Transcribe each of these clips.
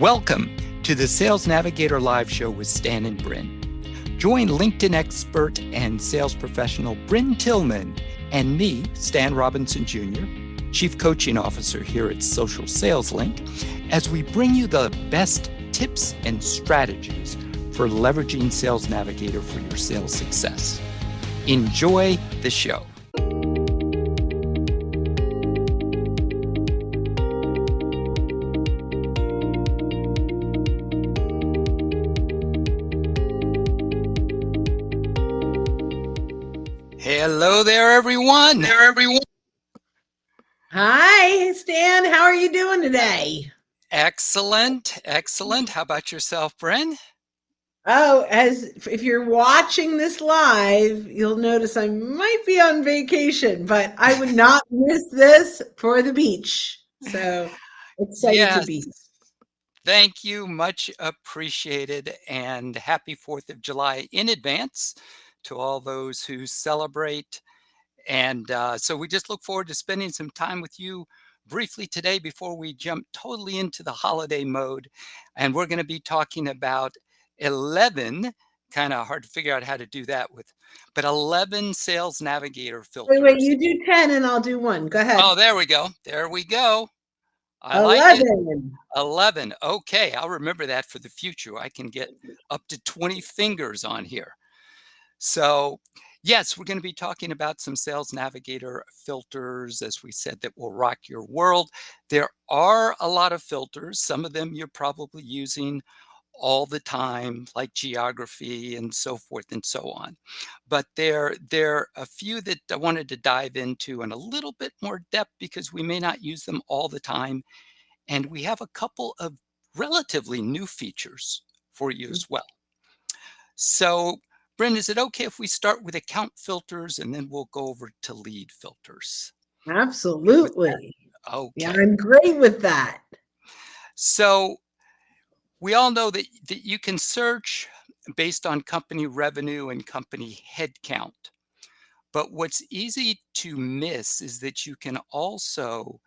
Welcome to the Sales Navigator live show with Stan and Brynne. Join LinkedIn expert and sales professional Brynne Tillman and me, Stan Robinson Jr., Chief Coaching Officer here at Social Sales Link, as we bring you the best tips and strategies for leveraging Sales Navigator for your sales success. Enjoy the show. Hello there, everyone. Hi, Stan. How are you doing today? Excellent. How about yourself, Brynne? Oh, if you're watching this live, you'll notice I might be on vacation, but I would not miss this for the beach. So excited to be. Thank you. Much appreciated. And happy 4th of July in advance to all those who celebrate. And so we just look forward to spending some time with you briefly today before we jump totally into the holiday mode. And we're going to be talking about 11, kind of hard to figure out how to do that with, but 11 Sales Navigator filters. Wait, you do 10 and I'll do 1. Go ahead. Oh, there we go. I 11. like it. 11. Okay, I'll remember that for the future. I can get up to 20 fingers on here. So yes, we're going to be talking about some Sales Navigator filters, as we said, that will rock your world. There are a lot of filters. Some of them you're probably using all the time, like geography and so forth and so on. But there are a few that I wanted to dive into in a little bit more depth because we may not use them all the time. And we have a couple of relatively new features for you as well. So Brynne, is it okay if we start with account filters and then we'll go over to lead filters? Absolutely. Okay. Yeah, I'm great with that. So we all know that you can search based on company revenue and company headcount. But what's easy to miss is that you can also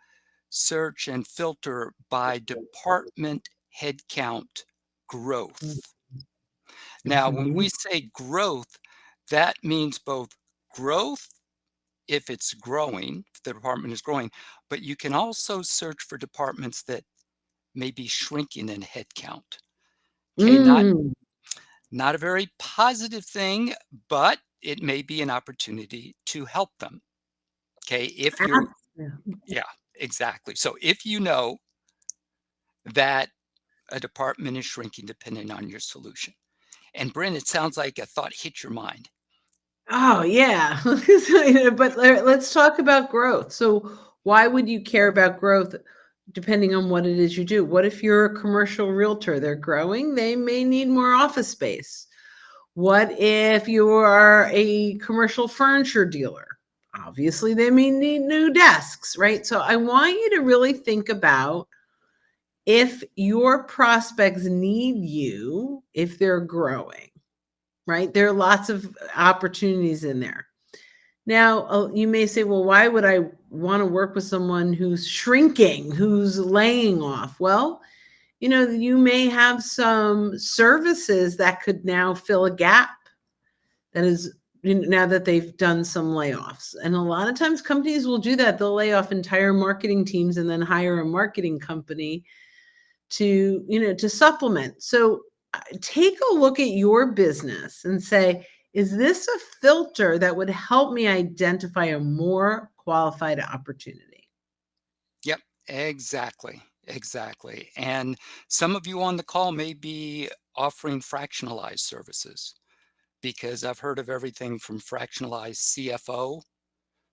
search and filter by department headcount growth. Now, when we say growth, that means both growth if it's growing, if the department is growing, but you can also search for departments that may be shrinking in headcount. Okay, not a very positive thing, but it may be an opportunity to help them. Okay, if you're, yeah, exactly. So if you know that a department is shrinking depending on your solution. And Brynne, it sounds like a thought hit your mind. Oh, yeah. But let's talk about growth. So why would you care about growth depending on what it is you do? What if you're a commercial realtor? They're growing. They may need more office space. What if you are a commercial furniture dealer? Obviously, they may need new desks, right? So I want you to really think about if your prospects need you, if they're growing, right? There are lots of opportunities in there. Now, you may say, well, why would I want to work with someone who's shrinking, who's laying off? Well, you may have some services that could now fill a gap that is now that they've done some layoffs. And a lot of times companies will do that. They'll lay off entire marketing teams and then hire a marketing company to supplement. So take a look at your business and say, is this a filter that would help me identify a more qualified opportunity? Yep, exactly. And some of you on the call may be offering fractionalized services because I've heard of everything from fractionalized CFO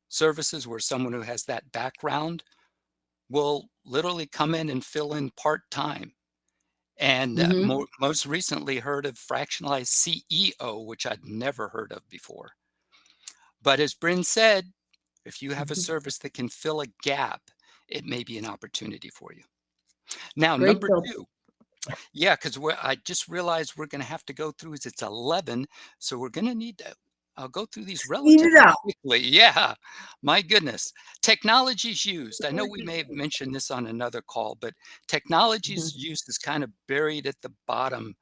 services where someone who has that background will literally come in and fill in part-time. And most recently heard of fractionalized CEO, which I'd never heard of before. But as Brynne said, if you have a service that can fill a gap, it may be an opportunity for you. Now, number 2. Yeah, because I just realized we're going to have to go through it's 11. So we're going to need to I'll go through these Speed it relatively up. quickly. Yeah, my goodness. Technologies used. I know we may have mentioned this on another call, but technologies Mhm, used is kind of buried at the bottom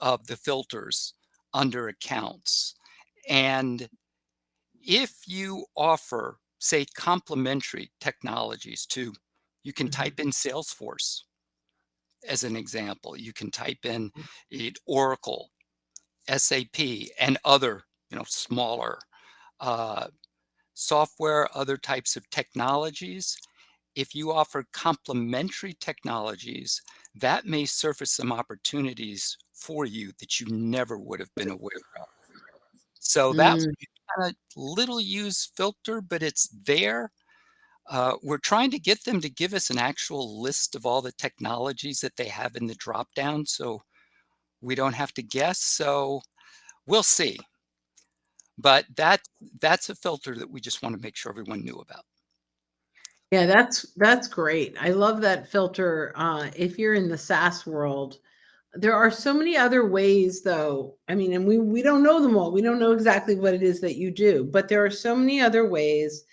of the filters under accounts. And if you offer, say, complementary technologies to, you can mhm, type in Salesforce as an example. You can type in Oracle, SAP, and other, smaller uh, software, other types of technologies. If you offer complementary technologies, that may surface some opportunities for you that you never would have been aware of. So that mm. kind of little use filter, but it's there. We're trying to get them to give us an actual list of all the technologies that they have in the drop down so we don't have to guess. So we'll see. But that's a filter that we just want to make sure everyone knew about. Yeah, that's great. I love that filter. If you're in the SaaS world, there are so many other ways, though. I mean, and we don't know them all. We don't know exactly what it is that you do, but there are so many other ways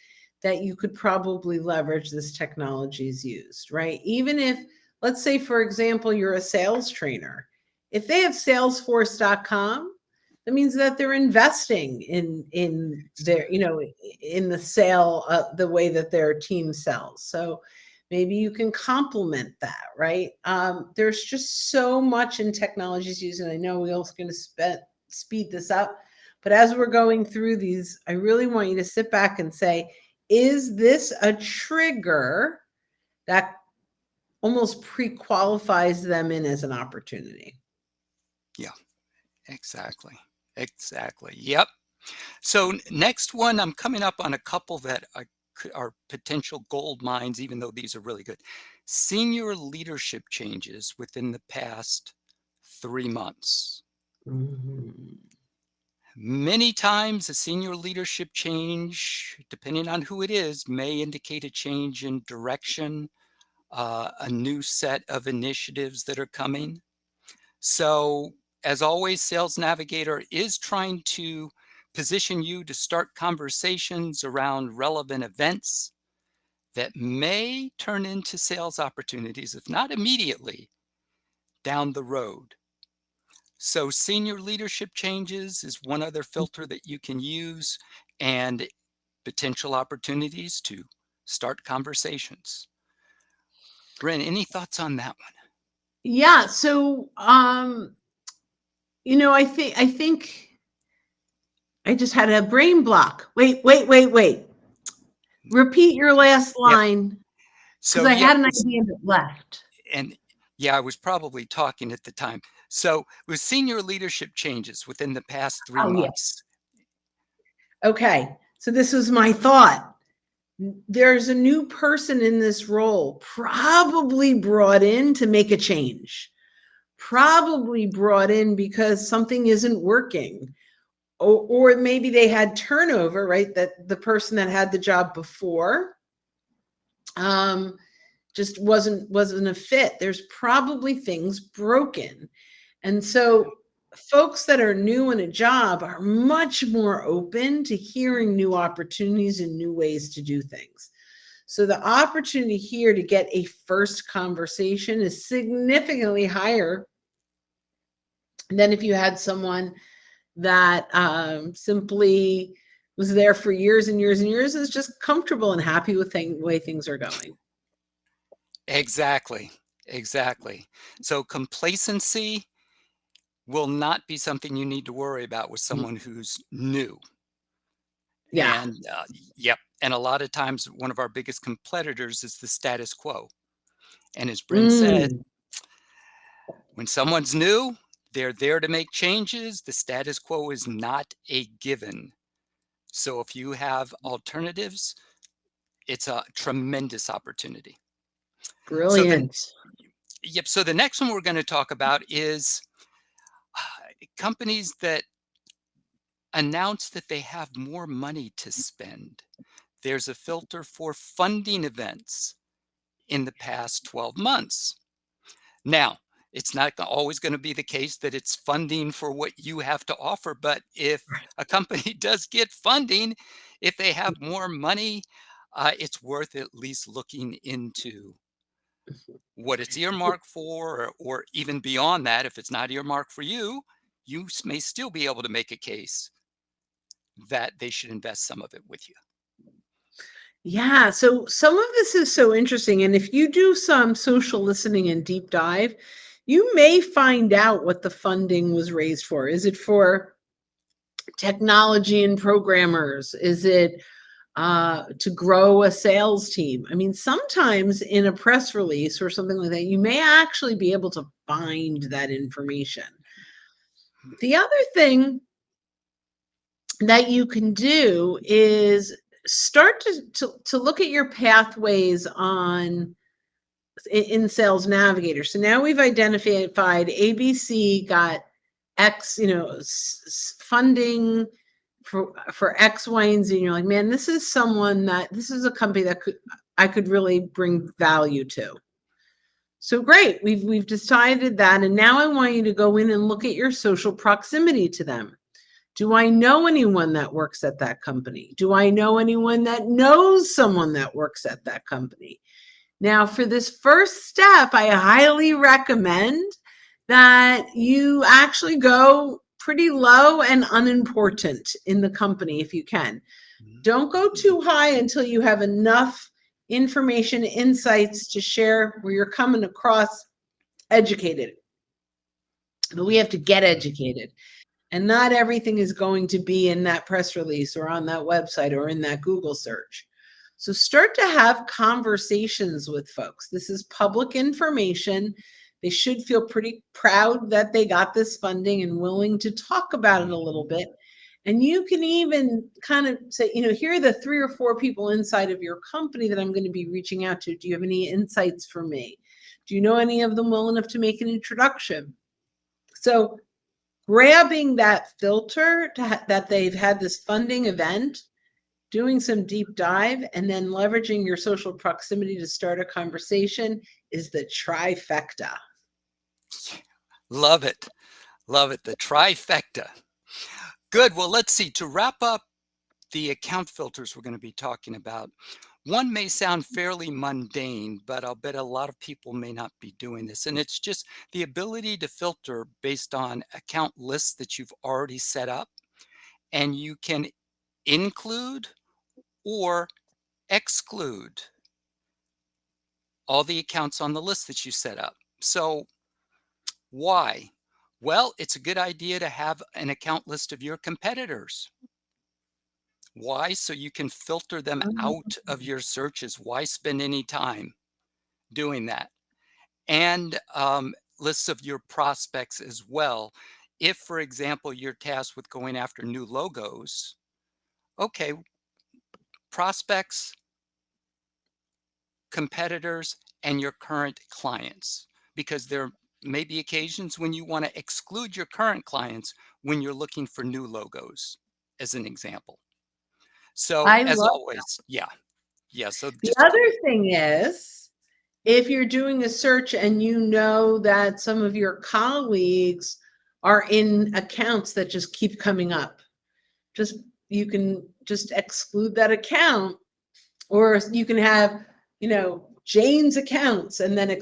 that you could probably leverage this technology is used, right? Even if, let's say, for example, you're a sales trainer, if they have Salesforce.com, that means that they're investing in their, in the sale, the way that their team sells. So maybe you can complement that, right? There's just so much in technologies used, and I know we're also going to speed this up, but as we're going through these, I really want you to sit back and say, is this a trigger that almost pre-qualifies them in as an opportunity? Yeah, exactly. Exactly. Yep. So next one, I'm coming up on a couple that are potential gold mines, even though these are really good. Senior leadership changes within the past 3 months. Mhm. Many times, a senior leadership change, depending on who it is, may indicate a change in direction, a new set of initiatives that are coming. So, as always, Sales Navigator is trying to position you to start conversations around relevant events that may turn into sales opportunities, if not immediately, down the road. So, senior leadership changes is one other filter that you can use, and potential opportunities to start conversations. Brynne, any thoughts on that one? Yeah, so I think I just had a brain block. Wait. Repeat your last Yep. line because So, I yep. had an idea that left. And yeah, I was probably talking at the time. So, with senior leadership changes within the past three Oh, yeah. months, Okay. So this was my thought. There's a new person in this role, probably brought in to make a change, probably brought in because something isn't working. Or maybe they had turnover, right? That the person that had the job before um, just wasn't a fit. There's probably things broken. And so folks that are new in a job are much more open to hearing new opportunities and new ways to do things. So the opportunity here to get a first conversation is significantly higher than if you had someone that simply was there for years and years and years, is just comfortable and happy with the way things are going. exactly, exactly. So, complacency will not be something you need to worry about with someone who's new. Yeah. And yep. And a lot of times, one of our biggest competitors is the status quo. And as Bryn said, Mm, when someone's new, they're there to make changes. The status quo is not a given. So if you have alternatives, it's a tremendous opportunity. So then, brilliant. yep. So the next one we're going to talk about is companies that announce that they have more money to spend. There's a filter for funding events in the past 12 months. Now, It's not always going to be the case that it's funding for what you have to offer. But if a company does get funding, if they have more money, it's worth at least looking into what it's earmarked for, or even beyond that. If it's not earmarked for you, you may still be able to make a case that they should invest some of it with you. Yeah, so some of this is so interesting, and if you do some social listening and deep dive, you may find out what the funding was raised for. Is it for technology and programmers? Is it to grow a sales team? I mean, sometimes in a press release or something like that, you may actually be able to find that information. The other thing that you can do is start to look at your pathways on in Sales Navigator. So now we've identified ABC got X, funding for X, Y, and Z. And you're like, man, this is a company that I could really bring value to. So great, we've decided that, and now I want you to go in and look at your social proximity to them. Do I know anyone that works at that company? Do I know anyone that knows someone that works at that company? Now, for this first step, I highly recommend that you actually go pretty low and unimportant in the company if you can. Mhm. Don't go too high until you have enough information, insights to share where you're coming across educated. But we have to get educated. And not everything is going to be in that press release or on that website or in that Google search. So start to have conversations with folks. This is public information. They should feel pretty proud that they got this funding and willing to talk about it a little bit. And you can even kind of say, here are the 3 or 4 people inside of your company that I'm going to be reaching out to. Do you have any insights for me? Do you know any of them well enough to make an introduction? So grabbing that filter that they've had this funding event, doing some deep dive, and then leveraging your social proximity to start a conversation is the trifecta. Love it. Love it. The trifecta. Good. Well, let's see. To wrap up the account filters we're going to be talking about, one may sound fairly mundane, but I'll bet a lot of people may not be doing this. And it's just the ability to filter based on account lists that you've already set up. And you can include or exclude all the accounts on the list that you set up. So why? Well, it's a good idea to have an account list of your competitors. Why? So you can filter them out of your searches. Why spend any time doing that? And lists of your prospects as well. If, for example, you're tasked with going after new logos, okay, prospects, competitors, and your current clients, because there may be occasions when you want to exclude your current clients when you're looking for new logos, as an example. So, I as love always, yeah, yeah. So, the just a other couple. thing is, if you're doing a search and you know that some of your colleagues are in accounts that just keep coming up, just you can just exclude that account, or you can have, Jane's accounts and then,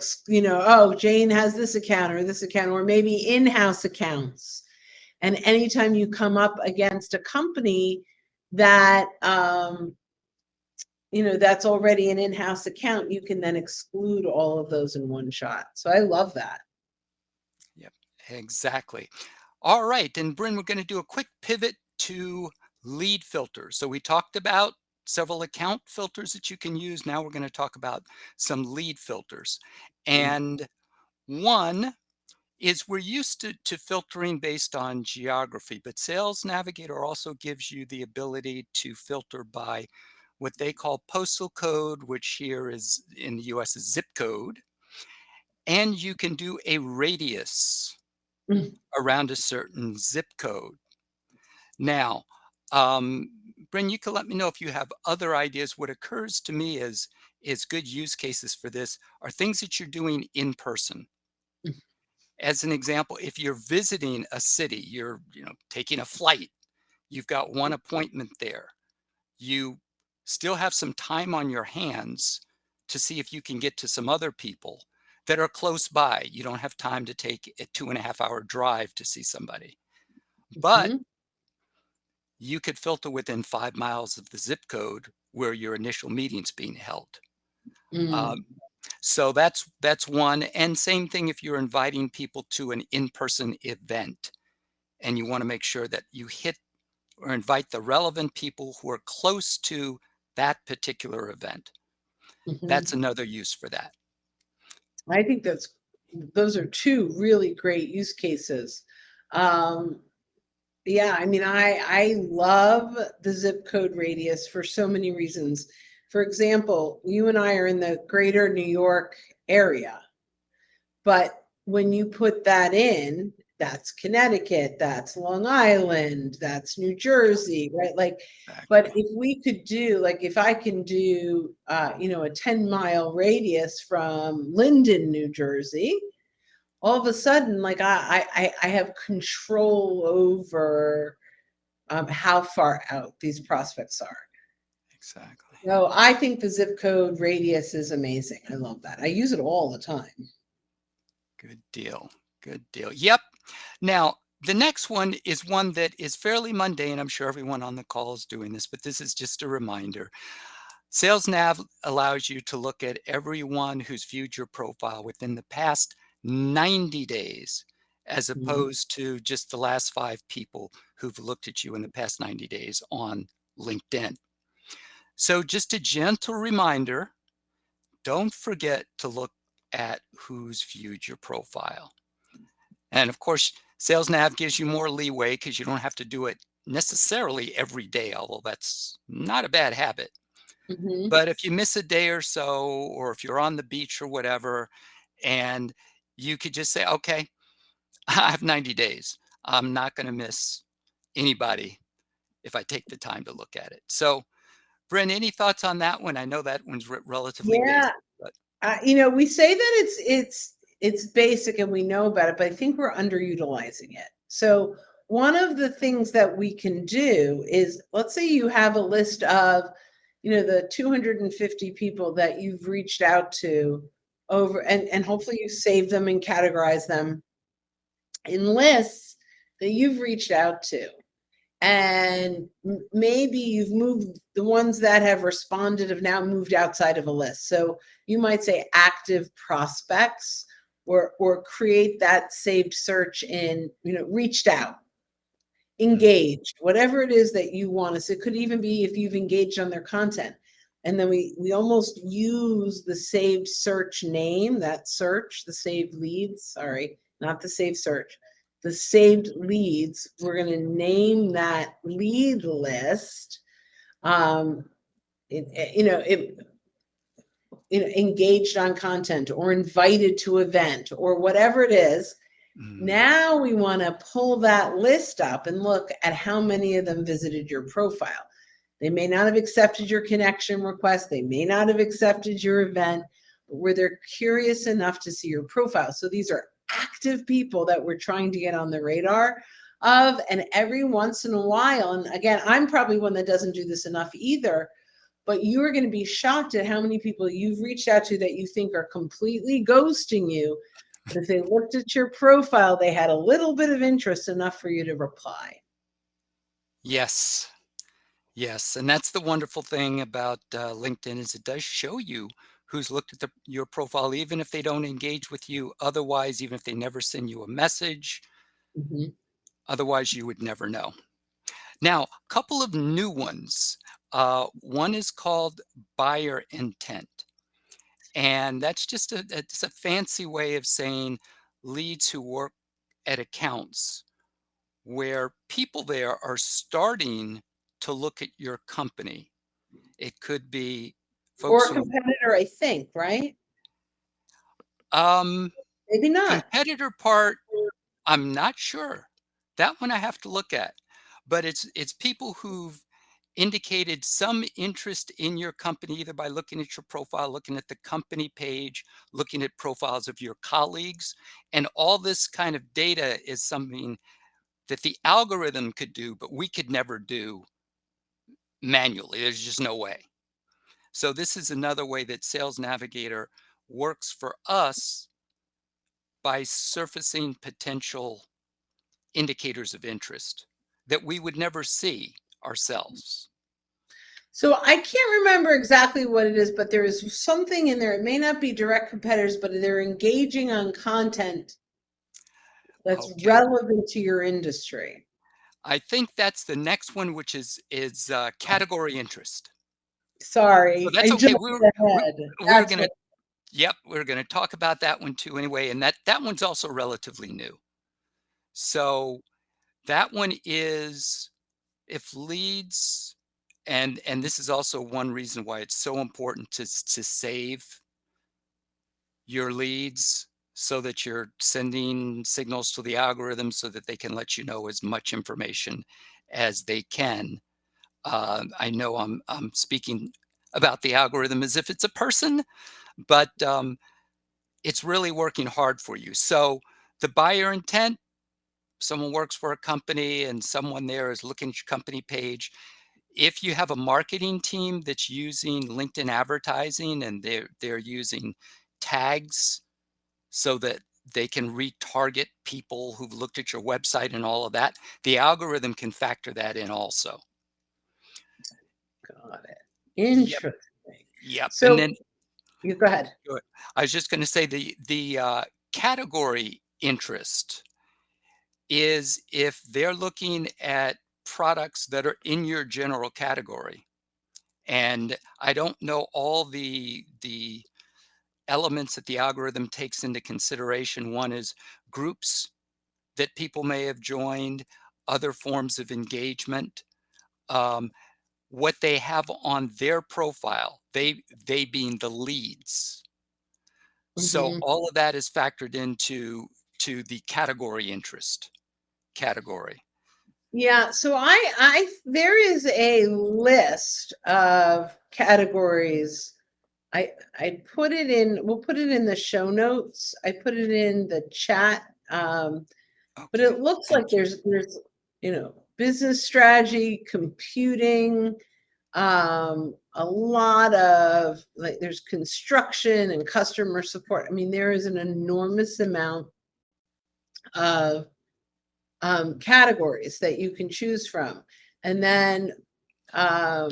oh, Jane has this account or this account, or maybe in-house accounts. And anytime you come up against a company that, that's already an in-house account, you can then exclude all of those in one shot. So I love that. Yep, exactly. All right, and Brynne, we're going to do a quick pivot to lead filters. So we talked about several account filters that you can use. Now we're going to talk about some lead filters. And one is we're used to filtering based on geography, but Sales Navigator also gives you the ability to filter by what they call postal code, which here is in the US is zip code. And you can do a radius Mm. around a certain zip code. Now, Brynne, you can let me know if you have other ideas. What occurs to me is good use cases for this are things that you're doing in person. As an example, if you're visiting a city, you're, taking a flight, you've got one appointment there, you still have some time on your hands to see if you can get to some other people that are close by. You don't have time to take a 2.5 hour drive to see somebody, but Mhm. you could filter within 5 miles of the zip code where your initial meeting's being held. Mm. Um, so that's one. And same thing if you're inviting people to an in-person event and you want to make sure that you hit or invite the relevant people who are close to that particular event. That's Mhm. another use for that. I think those are 2 really great use cases. Um, yeah, I mean, I love the zip code radius for so many reasons. For example, you and I are in the greater New York area. But when you put that in, that's Connecticut, that's Long Island, that's New Jersey, right? Like, but Exactly. if we could do, like, if I can do, a 10-mile radius from Linden, New Jersey, all of a sudden, like, I have control over how far out these prospects are. Exactly. So I think the zip code radius is amazing. I love that. I use it all the time. Good deal. Good deal. Yep. Now, the next one is one that is fairly mundane. I'm sure everyone on the call is doing this, but this is just a reminder. Sales Nav allows you to look at everyone who's viewed your profile within the past 90 days, as Mhm. opposed to just the last 5 people who've looked at you in the past 90 days on LinkedIn. So, just a gentle reminder, don't forget to look at who's viewed your profile. And of course, Sales Nav gives you more leeway because you don't have to do it necessarily every day, although that's not a bad habit. Mhm. But if you miss a day or so, or if you're on the beach or whatever, and you could just say, okay, I have 90 days. I'm not going to miss anybody if I take the time to look at it. So, Brynne, any thoughts on that one? I know that one's relatively Yeah. basic, but We say that it's basic and we know about it, but I think we're underutilizing it. So one of the things that we can do is, let's say you have a list of, the 250 people that you've reached out to over, and hopefully you save them and categorize them in lists that you've reached out to. And maybe you've moved, the ones that have responded have now moved outside of a list. So you might say active prospects, or create that saved search in, reached out, mm, engaged, whatever it is that you want to. So it could even be if you've engaged on their content. And then we almost use the saved search name, that search, the saved leads, sorry, not the saved search, the saved leads. We're going to name that lead list. Um, it, you know, it, engaged on content or invited to event or whatever it is. mm, Now we want to pull that list up and look at how many of them visited your profile. They may not have accepted your connection request. They may not have accepted your event, but were they curious enough to see your profile? So these are active people that we're trying to get on the radar of. And every once in a while, and again, I'm probably one that doesn't do this enough either, but you're going to be shocked at how many people you've reached out to that you think are completely ghosting you. But if they looked at your profile, they had a little bit of interest enough for you to reply. yes. Yes, and that's the wonderful thing about LinkedIn is it does show you who's looked at your profile, even if they don't engage with you. Otherwise, even if they never send you a message, Mhm. otherwise you would never know. Now, a couple of new ones. One is called buyer intent, and that's just it's a fancy way of saying leads who work at accounts where people there are starting to look at your company. It could be folks Or a who competitor, I think, right? um, Maybe not. competitor part, I'm not sure. That one I have to look at. But it's people who've indicated some interest in your company, either by looking at your profile, looking at the company page, looking at profiles of your colleagues. And all this kind of data is something that the algorithm could do, but we could never do manually. There's just no way. So this is another way that Sales Navigator works for us by surfacing potential indicators of interest that we would never see ourselves. So I can't remember exactly what it is, but there is something in there. It may not be direct competitors, but they're engaging on content that's Okay. relevant to your industry. I think that's the next one, which is category interest. So Sorry, that's I okay. jumped ahead. We were That's gonna what. yep, we're gonna talk about that one too anyway, and that one's also relatively new. So that one is if leads, and this is also one reason why it's so important to save your leads so that you're sending signals to the algorithm so that they can let you know as much information as they can. I know I'm speaking about the algorithm as if it's a person, but it's really working hard for you. So the buyer intent, someone works for a company and someone there is looking at your company page. If you have a marketing team that's using LinkedIn advertising and they're using tags so that they can retarget people who've looked at your website and all of that, the algorithm can factor that in also. Got it. Yep, Interesting. yep. And So then you go ahead. go ahead. I was just going to say the category interest is if they're looking at products that are in your general category. And I don't know all the elements that the algorithm takes into consideration. One is groups that people may have joined, other forms of engagement, um, what they have on their profile, they being the leads. So Mhm. all of that is factored to the category interest category. Yeah, so I there is a list of categories. I put it in, we'll put it in the show notes. I put it in the chat. But Okay, it looks like thank you. there's business strategy, computing, a lot of like there's construction and customer support. I mean, there is an enormous amount of categories that you can choose from. And then, um,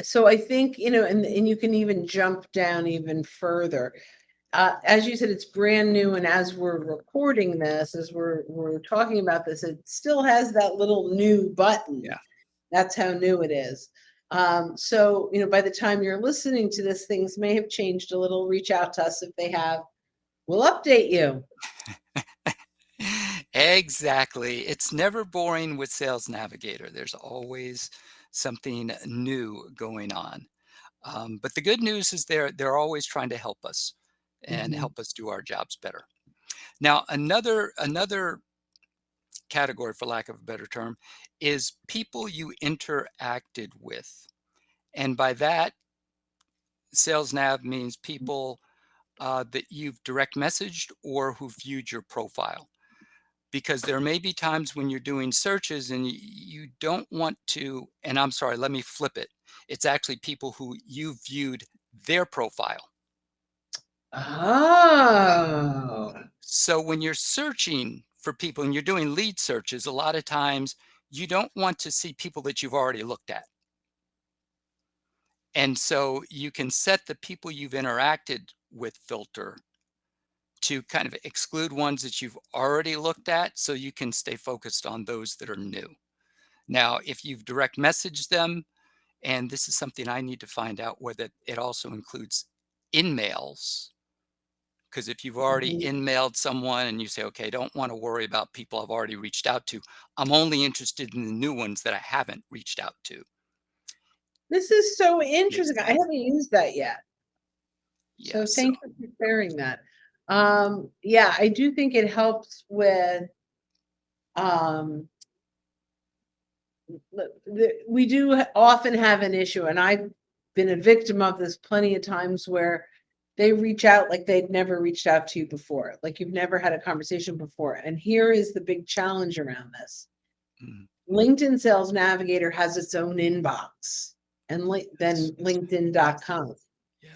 so I think, and you can even jump down even further. As you said, it's brand new, and as we're recording this, as we're talking about this, it still has that little new button. Yeah. That's how new it is. So, by the time you're listening to this, things may have changed a little. Reach out to us if they have. We'll update you. Exactly. It's never boring with Sales Navigator. There's always something new going on. But the good news is they're always trying to help us and Mhm. help us do our jobs better. Now, another category, for lack of a better term, is people you interacted with. And by that, Sales Nav means people that you've direct messaged or who viewed your profile. Because there may be times when you're doing searches and you don't want to, and I'm sorry, let me flip it. It's actually people who you viewed their profile. Oh. So when you're searching for people and you're doing lead searches, a lot of times you don't want to see people that you've already looked at. And so you can set the people you've interacted with filter to kind of exclude ones that you've already looked at so you can stay focused on those that are new. Now, if you've direct messaged them, and this is something I need to find out whether it also includes in mails, because if you've already Mhm. in-mailed someone and you say, okay, I don't want to worry about people I've already reached out to. I'm only interested in the new ones that I haven't reached out to. This is so Makes interesting. I sense. haven't used that yet. Yeah. So So thank you for sharing that. Yeah, I do think it helps with um look, we do often have an issue, and I've been a victim of this plenty of times where they reach out like they'd never reached out to you before, like you've never had a conversation before. And here is the big challenge around this. Mm, LinkedIn Sales Navigator has its own inbox, and then LinkedIn.com.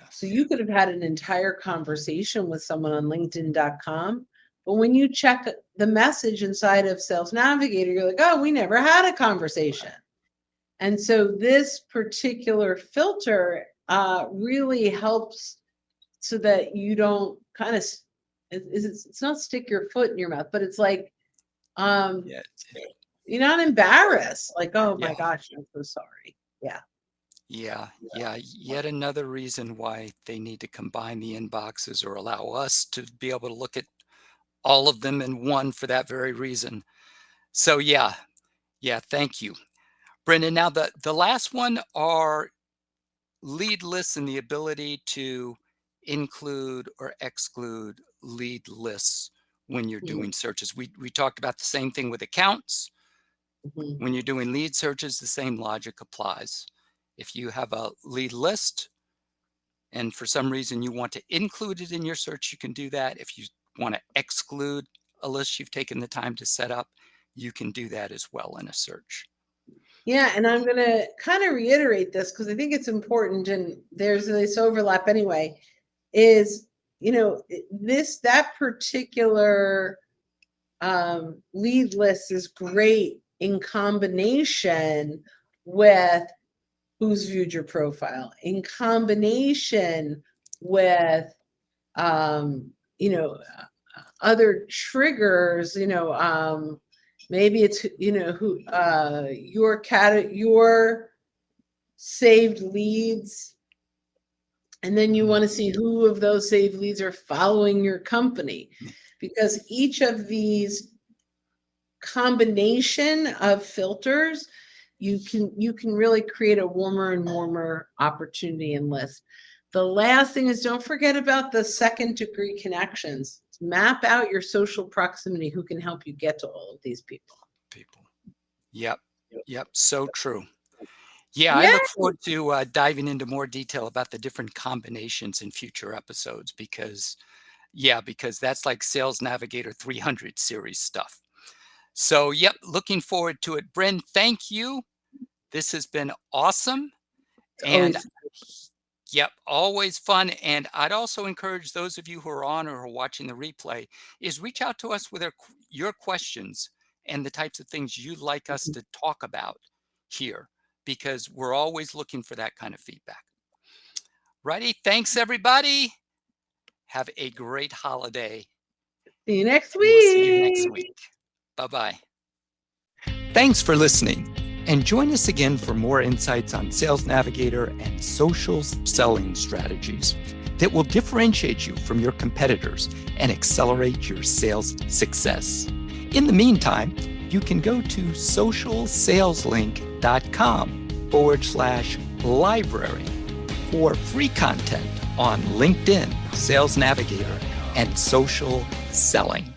So yes. you could have had an entire conversation with someone on LinkedIn.com, but when you check the message inside of Sales Navigator, you're like, oh, we never had a conversation. And so this particular filter really helps so that you don't kind of, it's not stick your foot in your mouth, but it's like, um, Yeah. you're not embarrassed. Like, oh Yeah. my gosh, I'm so sorry. Yeah. Yeah. Yeah. Yet another reason why they need to combine the inboxes or allow us to be able to look at all of them in one for that very reason. So yeah. Yeah. Thank you, Brendan. Now the last one are lead lists and the ability to include or exclude lead lists when you're Mhm, doing searches. We talked about the same thing with accounts. mhm. When you're doing lead searches, the same logic applies. If you have a lead list and for some reason you want to include it in your search, you can do that. If you want to exclude a list you've taken the time to set up, you can do that as well in a search. Yeah, and I'm going to kind of reiterate this because I think it's important, and there's this overlap anyway, is, that particular lead list is great in combination with who's viewed your profile, in combination with, um, you know, other triggers, maybe it's, who, your saved leads, and then you Mhm. want to see who of those saved leads are following your company, because each of these combination of filters, you can really create a warmer and warmer opportunity and list. The last thing is, don't forget about the second degree connections. Map out your social proximity, who can help you get to all of these people. People. Yep. Yep. So true. Yeah, I Yeah. look forward to diving into more detail about the different combinations in future episodes because that's like Sales Navigator 300 series stuff. So, yep, looking forward to it. Brynne, thank you. This has been awesome. It's And always. yep, always fun. And I'd also encourage those of you who are on or who are watching the replay is reach out to us with your questions and the types of things you'd like us to talk about here, because we're always looking for that kind of feedback. Righty. Thanks, everybody. Have a great holiday. See you next And we'll see you next week. week. Bye bye. Thanks for listening. And join us again for more insights on Sales Navigator and social selling strategies that will differentiate you from your competitors and accelerate your sales success. In the meantime, you can go to socialsaleslink.com/library for free content on LinkedIn, Sales Navigator, and social selling.